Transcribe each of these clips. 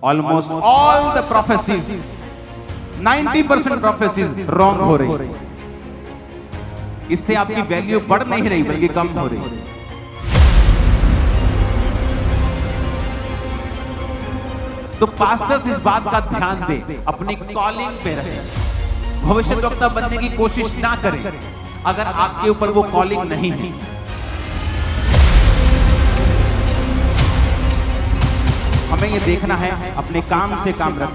Almost all the prophecies 90% prophecies wrong हो रही। इससे आपकी वैल्यू बढ़ नहीं रही बल्कि कम हो रही। तो पास्टर्स इस बात का ध्यान दें, अपनी कॉलिंग पे रहें, भविष्यवक्ता बनने की कोशिश ना करें अगर आपके ऊपर वो कॉलिंग नहीं है। हमें ये देखना है, अपने काम से काम रख,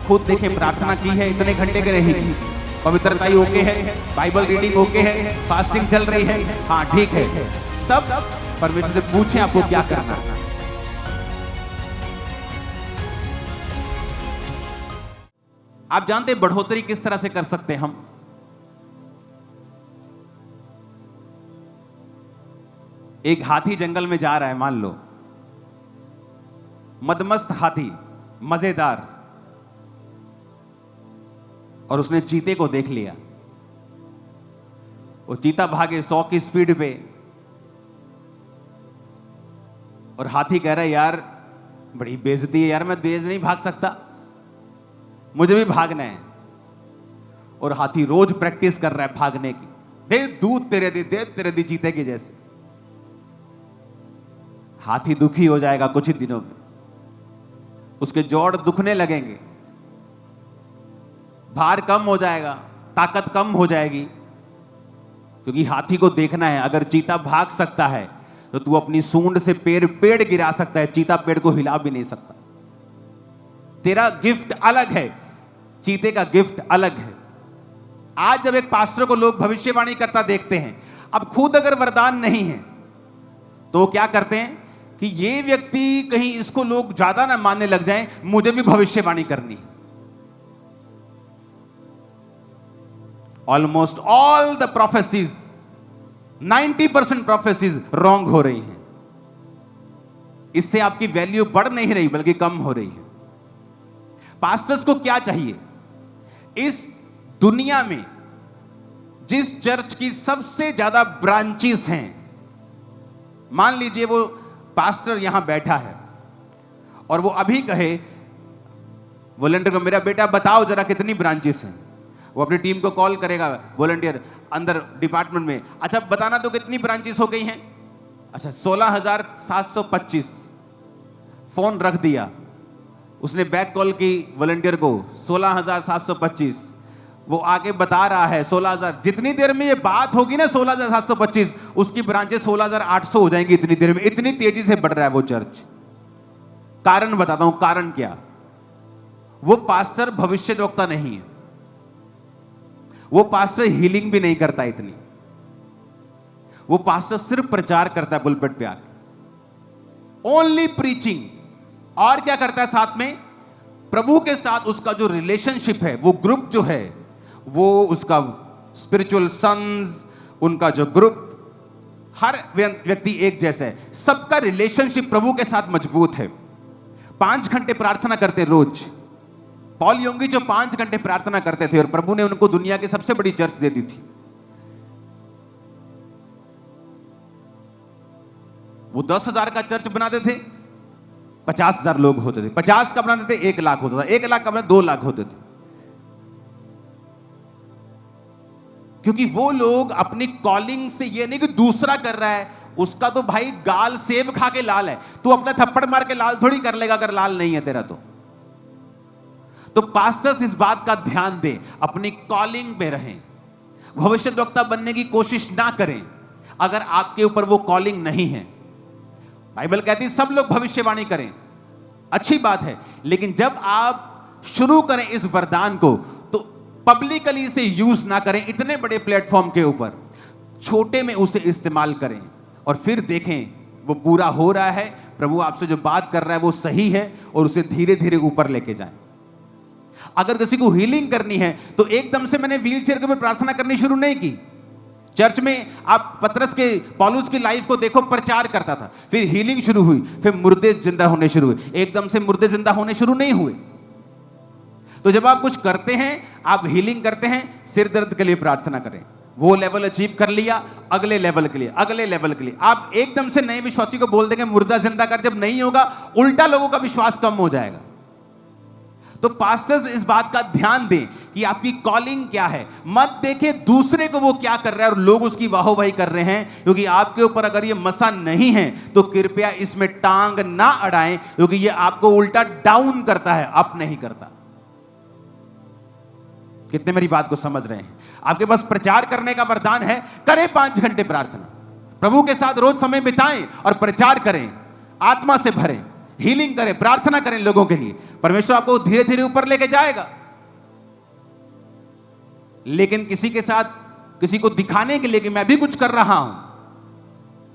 खुद देखें, प्रार्थना की है इतने घंटे के रहेगी, पवित्रता ही ओके है, बाइबल रीडिंग ओके है, फास्टिंग चल रही है, हाँ ठीक है, तब परमेश्वर से पूछें आपको क्या करना है। आप जानते हैं बढ़ोतरी किस तरह से कर सकते हैं हम? एक हाथी जंगल में जा रहा है, मान लो, मदमस्त हाथी, मजेदार, और उसने चीते को देख लिया। वो चीता भागे 100 की स्पीड पे, और हाथी कह रहा है यार बड़ी बेइज्जती है यार, मैं तेज नहीं भाग सकता, मुझे भी भागना है। और हाथी रोज प्रैक्टिस कर रहा है भागने की, दे दूध तेरे दी चीते के जैसे। हाथी दुखी हो जाएगा कुछ ही दिनों में, उसके जोड़ दुखने लगेंगे, भार कम हो जाएगा, ताकत कम हो जाएगी, क्योंकि हाथी को देखना है अगर चीता भाग सकता है तो तू अपनी सूंड से पेड़ गिरा सकता है, चीता पेड़ को हिला भी नहीं सकता। तेरा गिफ्ट अलग है, चीते का गिफ्ट अलग है। आज जब एक पास्टर को लोग भविष्यवाणी करता देखते हैं, अब खुद अगर वरदान नहीं है तो वो क्या करते हैं कि ये व्यक्ति कहीं इसको लोग ज्यादा ना मानने लग जाएं, मुझे भी भविष्यवाणी करनी। Almost all the prophecies 90% prophecies wrong हो रही हैं। इससे आपकी वैल्यू बढ़ नहीं रही बल्कि कम हो रही है। पास्टर्स को क्या चाहिए? इस दुनिया में जिस चर्च की सबसे ज्यादा ब्रांचेस हैं, मान लीजिए वो पास्टर यहां बैठा है और वो अभी कहे वॉलंटियर को, मेरा बेटा बताओ जरा कितनी ब्रांचेस हैं। वो अपनी टीम को कॉल करेगा, वॉलंटियर अंदर डिपार्टमेंट में, अच्छा बताना तो कितनी ब्रांचेस हो गई हैं? अच्छा 16,725। फोन रख दिया, उसने बैक कॉल की वॉलंटियर को, 16,725। वो आगे बता रहा है 16,000। जितनी देर में ये बात होगी ना 16,725, उसकी ब्रांचेस 16,800 हो जाएंगी इतनी देर में। इतनी तेजी से बढ़ रहा है वो चर्च। कारण बताता हूं, कारण क्या? वो पास्टर भविष्यद्वक्ता नहीं है, वो पास्टर हीलिंग भी नहीं करता इतनी, वो पास्टर सिर्फ प्रचार करता है पुलपिट पे आके, ओनली प्रीचिंग। और क्या करता है साथ में? प्रभु के साथ उसका जो रिलेशनशिप है, वो ग्रुप जो है, वो उसका स्पिरिचुअल सन्स, उनका जो ग्रुप, हर व्यक्ति एक जैसा है, सबका रिलेशनशिप प्रभु के साथ मजबूत है। 5 घंटे प्रार्थना करते रोज। पॉल योंगी जो 5 घंटे प्रार्थना करते थे और प्रभु ने उनको दुनिया की सबसे बड़ी चर्च दे दी थी। वो 10,000 का चर्च बनाते थे, 50,000 लोग होते थे। 50 का बनाते थे, 1 लाख होता था। 1 लाख का बनाते 2 लाख होते थे। क्योंकि वो लोग अपनी कॉलिंग से, ये नहीं कि दूसरा कर रहा है, उसका तो भाई गाल सेब खा के लाल है, तू अपना थप्पड़ मार के लाल थोड़ी कर लेगा अगर लाल नहीं है तेरा तो पास्टर्स इस बात का ध्यान दें, अपनी कॉलिंग पे रहें, भविष्यद्वक्ता बनने की कोशिश ना करें अगर आपके ऊपर वो कॉलिंग नहीं है। बाइबल कहती है सब लोग भविष्यवाणी करें, अच्छी बात है, लेकिन जब आप शुरू करें इस वरदान को तो पब्लिकली इसे यूज ना करें, इतने बड़े प्लेटफॉर्म के ऊपर छोटे में उसे इस्तेमाल करें और फिर देखें वो पूरा हो रहा है, प्रभु आपसे जो बात कर रहा है वो सही है, और उसे धीरे धीरे ऊपर लेके जाएं। अगर किसी को हीलिंग करनी है तो एकदम से मैंने व्हीलचेयर के ऊपर प्रार्थना करनी शुरू नहीं की। चर्च में आप पतरस के, पौलुस की लाइफ को देखो, प्रचार करता था, फिर हीलिंग शुरू हुई, फिर मुर्दे जिंदा होने शुरू हुए। एकदम से मुर्दे जिंदा होने शुरू नहीं हुए। तो जब आप कुछ करते हैं, आप हीलिंग करते हैं, सिर दर्द के लिए प्रार्थना करें, वो लेवल अचीव कर लिया, अगले लेवल के लिए, अगले लेवल के लिए। आप एकदम से नए विश्वासी को बोल देंगे मुर्दा जिंदा कर, जब नहीं होगा उल्टा लोगों का विश्वास कम हो जाएगा। तो पास्टर्स इस बात का ध्यान दें कि आपकी कॉलिंग क्या है। मत देखें दूसरे को वो क्या कर रहा है और लोग उसकी वाहवाही कर रहे हैं, क्योंकि आपके ऊपर अगर ये मसा नहीं है तो कृपया इसमें टांग ना अड़ाएं, क्योंकि ये आपको उल्टा डाउन करता है, अप नहीं करता। कितने मेरी बात को समझ रहे हैं? आपके पास प्रचार करने का वरदान है, करें 5 घंटे प्रार्थना, प्रभु के साथ रोज समय बिताएं और प्रचार करें, आत्मा से भरें, हीलिंग करें, प्रार्थना करें लोगों के लिए। परमेश्वर आपको धीरे धीरे ऊपर लेके जाएगा। लेकिन किसी के साथ, किसी को दिखाने के लिए कि मैं भी कुछ कर रहा हूं,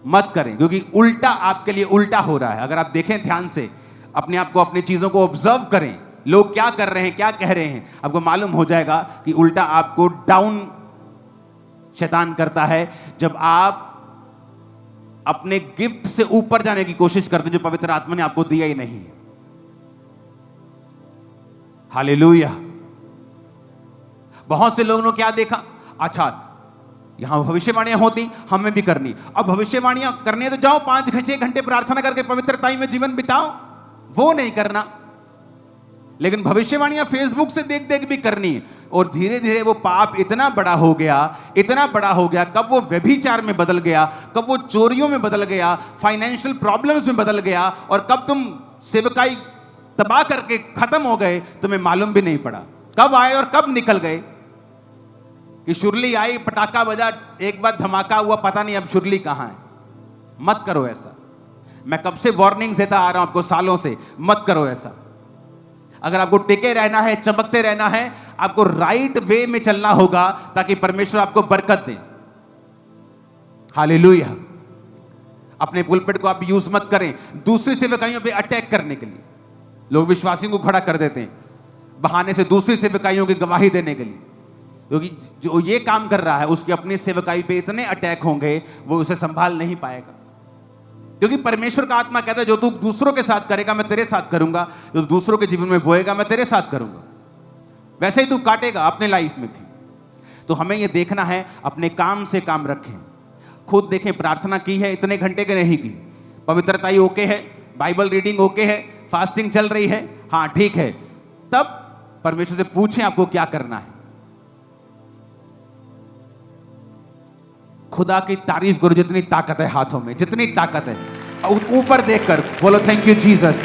मत करें, क्योंकि उल्टा आपके लिए उल्टा हो रहा है। अगर आप देखें ध्यान से, अपने आप को, अपनी चीजों को ऑब्जर्व करें, लोग क्या कर रहे हैं, क्या कह रहे हैं, आपको मालूम हो जाएगा कि उल्टा आपको डाउन शैतान करता है जब आप अपने गिफ्ट से ऊपर जाने की कोशिश करते जो पवित्र आत्मा ने आपको दिया ही नहीं। हालेलुया। बहुत से लोगों ने क्या देखा, अच्छा यहां भविष्यवाणियां होती, हमें भी करनी, अब भविष्यवाणियां करने तो जाओ, 5-6 घंटे प्रार्थना करके पवित्रता में जीवन बिताओ, वो नहीं करना। लेकिन भविष्यवाणियां फेसबुक से देख देख भी करनी है, और धीरे धीरे वो पाप इतना बड़ा हो गया, इतना बड़ा हो गया, कब वो व्यभिचार में बदल गया, कब वो चोरियों में बदल गया, फाइनेंशियल प्रॉब्लम्स में बदल गया, और कब तुम सेवकाई तबाह करके खत्म हो गए, तुम्हें मालूम भी नहीं पड़ा। कब आए और कब निकल गए कि शुरली आई, पटाखा बजा, एक बार धमाका हुआ, पता नहीं अब शुरली कहां है। मत करो ऐसा। मैं कब से वार्निंग देता आ रहा हूं आपको, सालों से, मत करो ऐसा। अगर आपको टिके रहना है, चमकते रहना है, आपको राइट वे में चलना होगा, ताकि परमेश्वर आपको बरकत दे। हालेलुया। अपने पुलपिट को आप यूज मत करें दूसरी सेवकाइयों पे अटैक करने के लिए। लोग विश्वासियों को खड़ा कर देते हैं बहाने से दूसरी सेवकाइयों की गवाही देने के लिए, क्योंकि जो ये काम कर रहा है उसकी अपनी सेवकाई पे इतने अटैक होंगे, वो उसे संभाल नहीं पाएगा। क्योंकि परमेश्वर का आत्मा कहता है, जो तू दूसरों के साथ करेगा मैं तेरे साथ करूंगा, जो दूसरों के जीवन में बोएगा मैं तेरे साथ करूंगा, वैसे ही तू काटेगा अपने लाइफ में भी। तो हमें यह देखना है, अपने काम से काम रखें। खुद देखें, प्रार्थना की है इतने घंटे के नहीं की, पवित्रता ही ओके है, बाइबल रीडिंग ओके है, फास्टिंग चल रही है, हाँ ठीक है, तब परमेश्वर से पूछें आपको क्या करना है। खुदा की तारीफ करो, जितनी ताकत है हाथों में, जितनी ताकत है, ऊपर देखकर बोलो थैंक यू जीसस।